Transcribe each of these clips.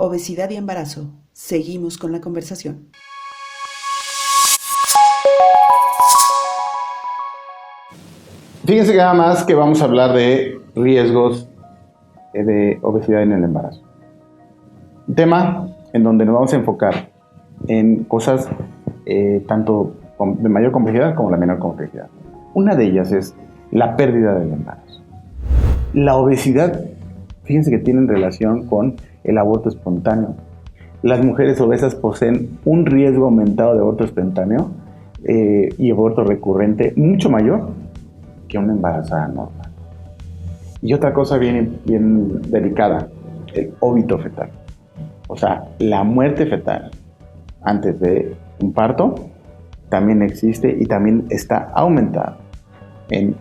Obesidad y embarazo. Seguimos con la conversación. Fíjense que nada más que vamos a hablar de riesgos de obesidad en el embarazo. Un tema en donde nos vamos a enfocar en cosas tanto de mayor complejidad como la menor complejidad. Una de ellas es la pérdida del embarazo. La obesidad, fíjense que tiene relación con el aborto espontáneo. Las mujeres obesas poseen un riesgo aumentado de aborto espontáneo y aborto recurrente mucho mayor que una embarazada normal. Y otra cosa bien delicada, el óbito fetal. O sea, la muerte fetal antes de un parto también existe y también está aumentada en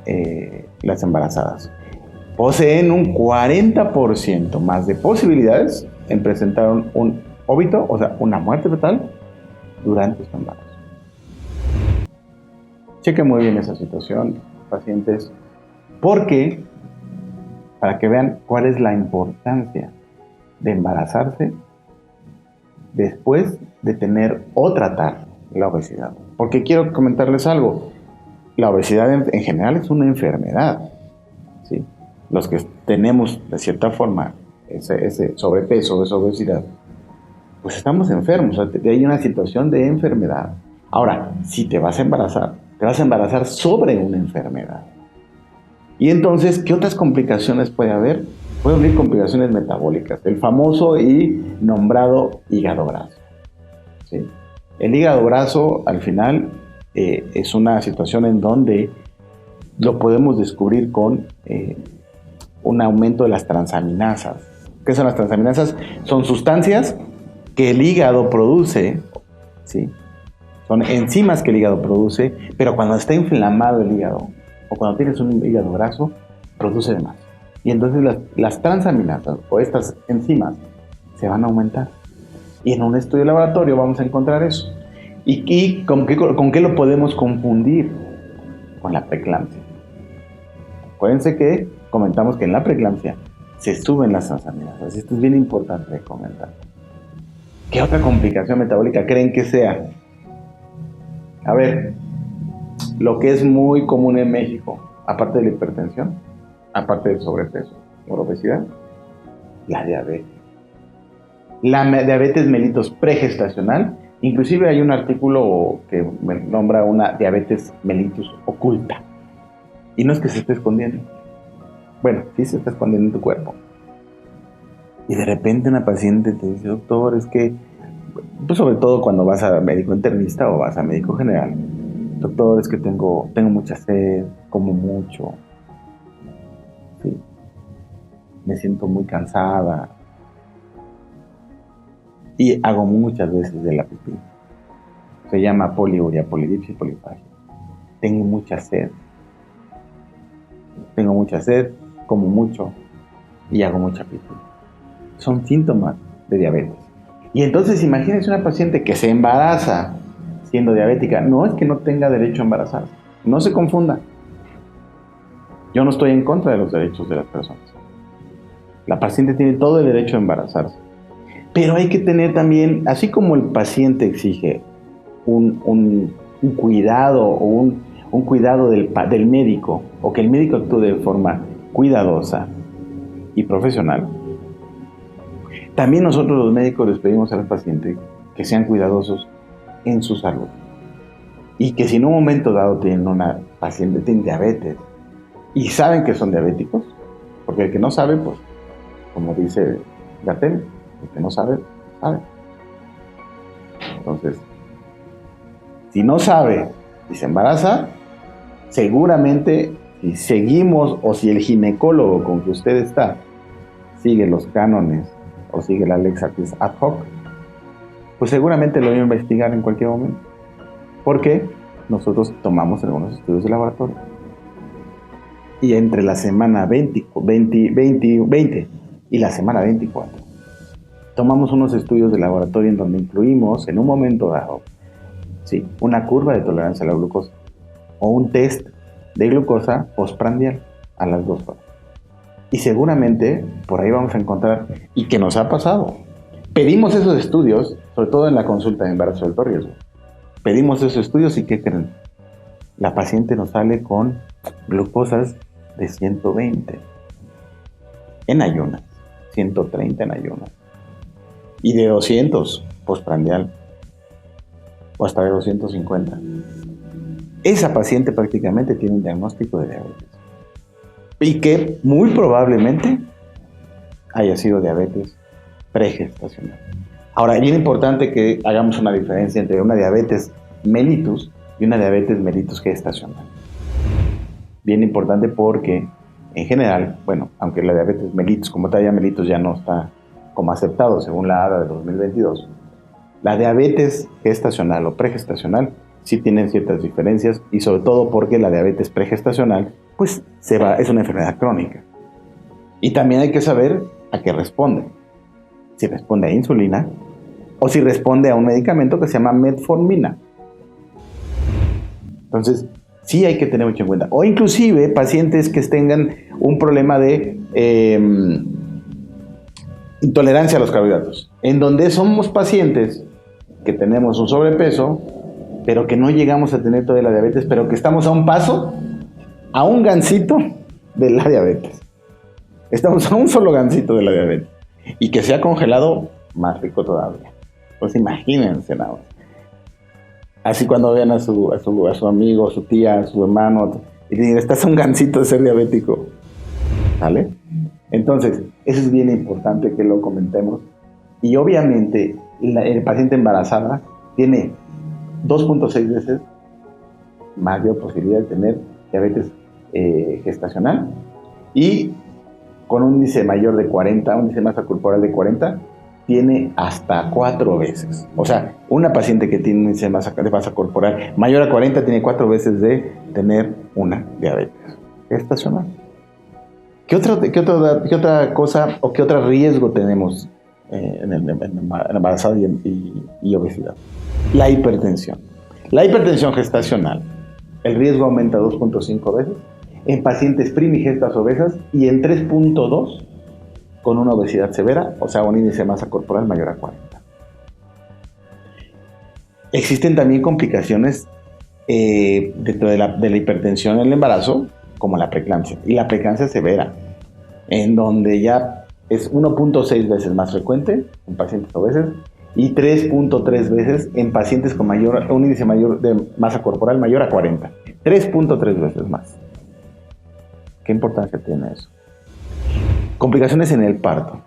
las embarazadas. Poseen un 40% más de posibilidades en presentar un óbito, o sea, una muerte fetal durante su embarazo. Chequen muy bien esa situación, pacientes, porque para que vean cuál es la importancia de embarazarse después de tener o tratar la obesidad. Porque quiero comentarles algo, la obesidad en general es una enfermedad, ¿sí? Los que tenemos de cierta forma ese sobrepeso, esa obesidad, pues estamos enfermos, o sea, hay una situación de enfermedad. Ahora, si te vas a embarazar sobre una enfermedad. Y entonces, ¿qué otras complicaciones puede haber? Pueden haber complicaciones metabólicas, el famoso y nombrado hígado graso, ¿sí? El hígado graso, al final, es una situación en donde lo podemos descubrir con un aumento de las transaminasas. ¿Qué son las transaminasas? Son sustancias que el hígado produce, ¿sí? Son enzimas que el hígado produce, pero cuando está inflamado el hígado, o cuando tienes un hígado graso, produce de más. Y entonces las transaminasas, o estas enzimas, se van a aumentar. Y en un estudio de laboratorio vamos a encontrar eso. ¿Y con qué lo podemos confundir? Con la preeclampsia. Acuérdense que comentamos que en la preeclampsia se suben las transaminasas. Esto es bien importante de comentar. ¿Qué otra complicación metabólica creen que sea? A ver, lo que es muy común en México, aparte de la hipertensión, aparte del sobrepeso o la obesidad, la diabetes. La diabetes mellitus pregestacional, inclusive hay un artículo que nombra una diabetes mellitus oculta. Y no es que se esté escondiendo. Bueno, sí se está escondiendo en tu cuerpo. Y de repente una paciente te dice, doctor, es que, pues sobre todo cuando vas a médico internista o vas a médico general, doctor, es que tengo mucha sed, como mucho, ¿sí? Me siento muy cansada y hago muchas veces de la pipí. Se llama poliuria, polidipsia y polifagia. Tengo mucha sed, como mucho y hago mucha pipí. Son síntomas de diabetes. Y entonces imagínense una paciente que se embaraza siendo diabética. No es que no tenga derecho a embarazarse. No se confunda. Yo no estoy en contra de los derechos de las personas. La paciente tiene todo el derecho a embarazarse. Pero hay que tener también, así como el paciente exige un cuidado o un cuidado del médico, o que el médico actúe de forma cuidadosa y profesional, también nosotros los médicos les pedimos a los pacientes que sean cuidadosos en su salud. Y que si en un momento dado tienen una paciente, tiene diabetes, y saben que son diabéticos, porque el que no sabe, pues, como dice Gatell, el que no sabe, sabe. Entonces, si no sabe y se embaraza, seguramente si seguimos o si el ginecólogo con que usted está sigue los cánones o sigue la lex artis ad hoc, pues seguramente lo voy a investigar en cualquier momento. Porque nosotros tomamos algunos estudios de laboratorio. Y entre la semana 20 y la semana 24, tomamos unos estudios de laboratorio en donde incluimos en un momento dado, ¿sí?, una curva de tolerancia a la glucosa o un test de glucosa postprandial a las 2 horas. Y seguramente por ahí vamos a encontrar, y que nos ha pasado, Pedimos esos estudios, sobre todo en la consulta de embarazo de alto riesgo. Pedimos esos estudios y ¿qué creen? La paciente nos sale con glucosas de 120 en ayunas, 130 en ayunas y de 200 postprandial o hasta de 250. Esa paciente prácticamente tiene un diagnóstico de diabetes y que muy probablemente haya sido diabetes pregestacional. Ahora, es bien importante que hagamos una diferencia entre una diabetes mellitus y una diabetes mellitus gestacional. Bien importante porque, en general, bueno, aunque la diabetes mellitus, como tal ya mellitus ya no está como aceptado según la ADA de 2022, la diabetes gestacional o pregestacional sí tienen ciertas diferencias y sobre todo porque la diabetes pregestacional pues es una enfermedad crónica. Y también hay que saber a qué responde. Si responde a insulina o si responde a un medicamento que se llama metformina. Entonces, sí hay que tener mucho en cuenta. O inclusive pacientes que tengan un problema de intolerancia a los carbohidratos, en donde somos pacientes que tenemos un sobrepeso, pero que no llegamos a tener todavía la diabetes, pero que estamos a un paso, a un gancito de la diabetes. Estamos a un solo gancito de la diabetes. Y que se ha congelado, más rico todavía. Pues imagínense nada más. Así cuando vean a su amigo, a su tía, a su hermano, y digan, estás a un gancito de ser diabético. ¿Vale? Entonces, eso es bien importante que lo comentemos. Y obviamente, el paciente embarazada tiene 2.6 veces mayor posibilidad de tener diabetes gestacional y con un índice mayor de 40, un índice de masa corporal de 40, tiene hasta 4 veces. O sea, una paciente que tiene un índice de masa corporal mayor a 40 tiene 4 veces de tener una diabetes gestacional. ¿Qué otra cosa o qué otro riesgo tenemos en embarazada y obesidad? La hipertensión. La hipertensión gestacional, el riesgo aumenta 2.5 veces en pacientes primigestas obesas y en 3.2 con una obesidad severa, o sea, un índice de masa corporal mayor a 40. Existen también complicaciones dentro de la hipertensión en el embarazo, como la preeclampsia, y la preeclampsia severa, en donde ya es 1.6 veces más frecuente en pacientes obesos y 3.3 veces en pacientes con un índice mayor de masa corporal mayor a 40. 3.3 veces más. ¿Qué importancia tiene eso? Complicaciones en el parto.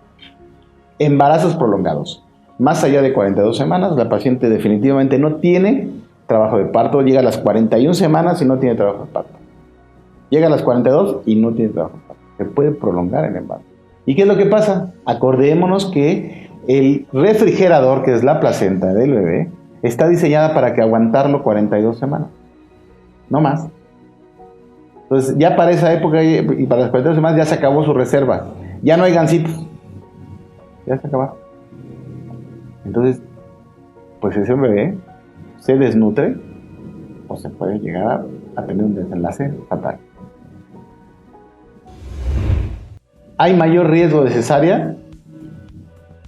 Embarazos prolongados. Más allá de 42 semanas, la paciente definitivamente no tiene trabajo de parto. Llega a las 41 semanas y no tiene trabajo de parto. Llega a las 42 y no tiene trabajo de parto. Se puede prolongar el embarazo. ¿Y qué es lo que pasa? Acordémonos que el refrigerador, que es la placenta del bebé, está diseñada para que aguantarlo 42 semanas. No más. Entonces, ya para esa época y para las 42 semanas ya se acabó su reserva. Ya no hay gancitos. Ya se acabó. Entonces, pues ese bebé se desnutre o se puede llegar a tener un desenlace fatal. Hay mayor riesgo de cesárea.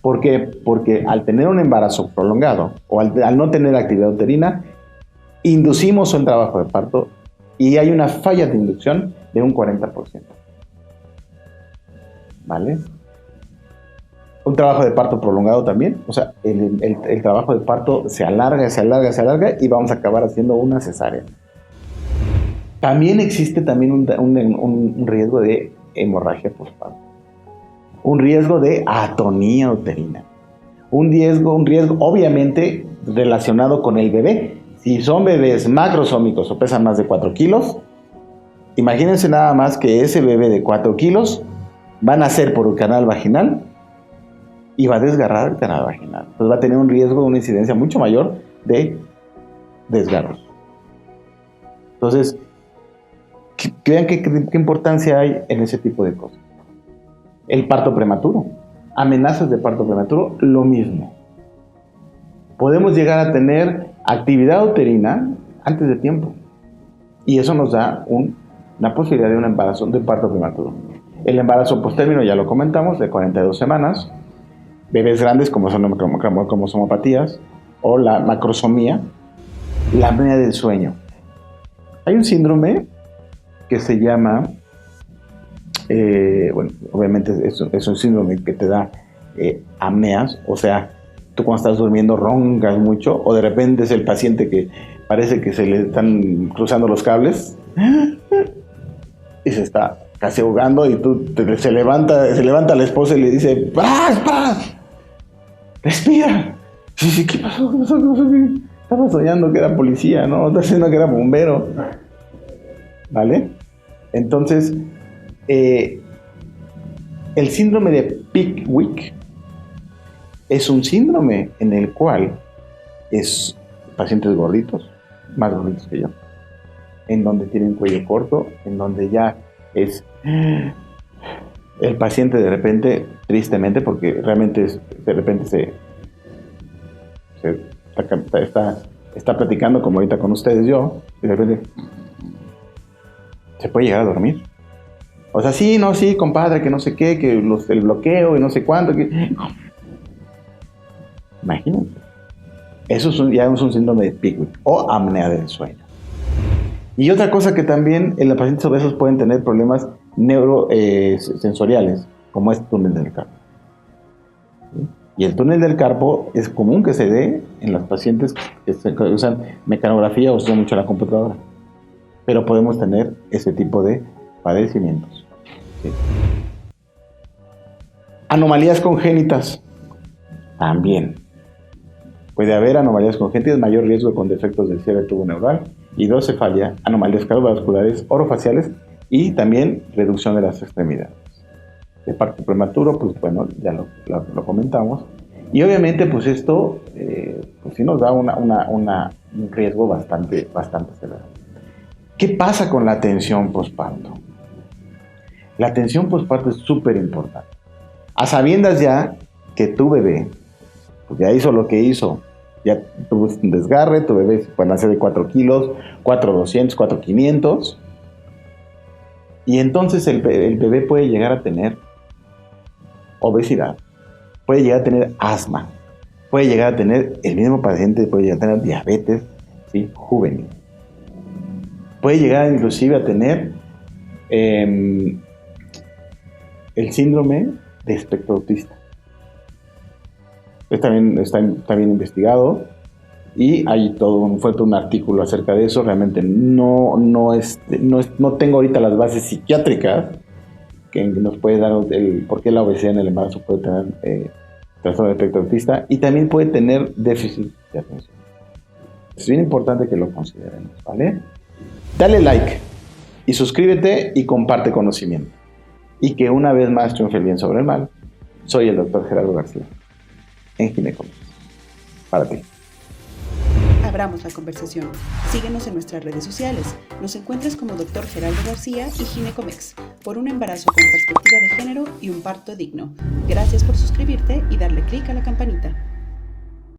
¿Por qué? Porque al tener un embarazo prolongado o al no tener actividad uterina, inducimos un trabajo de parto y hay una falla de inducción de un 40%. ¿Vale? Un trabajo de parto prolongado también, o sea, el trabajo de parto se alarga y vamos a acabar haciendo una cesárea. También existe un riesgo de hemorragia postparto, un riesgo de atonía uterina, un riesgo obviamente relacionado con el bebé. Si son bebés macrosómicos o pesan más de 4 kilos, imagínense nada más que ese bebé de 4 kilos va a nacer por el canal vaginal y va a desgarrar el canal vaginal. Entonces va a tener un riesgo de una incidencia mucho mayor de desgarros. Entonces, vean qué importancia hay en ese tipo de cosas. El parto prematuro. Amenazas de parto prematuro, lo mismo. Podemos llegar a tener actividad uterina antes de tiempo. Y eso nos da una posibilidad de un embarazo, de parto prematuro. El embarazo posttérmino, ya lo comentamos, de 42 semanas. bebés grandes como son cromosomopatías o la macrosomía, la apnea del sueño. Hay un síndrome que se llama, bueno, obviamente es un síndrome que te da apneas, o sea, tú cuando estás durmiendo roncas mucho, o de repente es el paciente que parece que se le están cruzando los cables y se está casi ahogando, y se levanta la esposa y le dice, ¡para! ¡Respira! Sí, ¿qué pasó? Estaba soñando que era policía, ¿no? Estaba soñando que era bombero. ¿Vale? Entonces, el síndrome de Pickwick es un síndrome en el cual es pacientes gorditos, más gorditos que yo, en donde tienen cuello corto, en donde ya es el paciente de repente, tristemente, porque realmente de repente está platicando como ahorita con ustedes yo, y de repente se puede llegar a dormir. O sea, sí, compadre, que no sé qué, que el bloqueo y no sé cuánto. Imagínense. Eso ya es un síndrome de Pickwick o apnea del sueño. Y otra cosa que también en los pacientes obesos pueden tener problemas neurosensoriales, como es túnel del carpo. ¿Sí? Y el túnel del carpo es común que se dé en los pacientes que usan mecanografía o usan mucho la computadora. Pero podemos tener ese tipo de padecimientos. ¿Sí? Anomalías congénitas. También. Puede haber anomalías congénitas, mayor riesgo con defectos del cierre tubo neural, hidrocefalia, anomalías cardiovasculares, orofaciales y también reducción de las extremidades. De parto prematuro, pues bueno, ya lo comentamos. Y obviamente, pues esto pues sí nos da un riesgo bastante severo. ¿Qué pasa con la atención postparto? La atención postparto es súper importante. A sabiendas ya que tu bebé pues ya hizo lo que hizo, ya tuvo un desgarre, tu bebé puede nacer de 4 kilos, 4,200, 4,500, y entonces el bebé puede llegar a tener obesidad, puede llegar a tener asma, puede llegar a tener, el mismo paciente puede llegar a tener diabetes, ¿sí? Juvenil. Puede llegar inclusive a tener el síndrome de espectro autista. También está bien investigado y hay todo un artículo acerca de eso. Realmente no tengo ahorita las bases psiquiátricas que nos puede dar el por qué la obesidad en el embarazo puede tener trastorno de espectro autista, y también puede tener déficit de atención. Es bien importante que lo consideremos, ¿vale? Dale like y suscríbete y comparte conocimiento. Y que una vez más triunfe el bien sobre el mal. Soy el Dr. Gerardo García, en Ginecomex. Para ti. Abramos la conversación. Síguenos en nuestras redes sociales. Nos encuentras como Dr. Gerardo García y Ginecomex, por un embarazo con perspectiva de género y un parto digno. Gracias por suscribirte y darle clic a la campanita.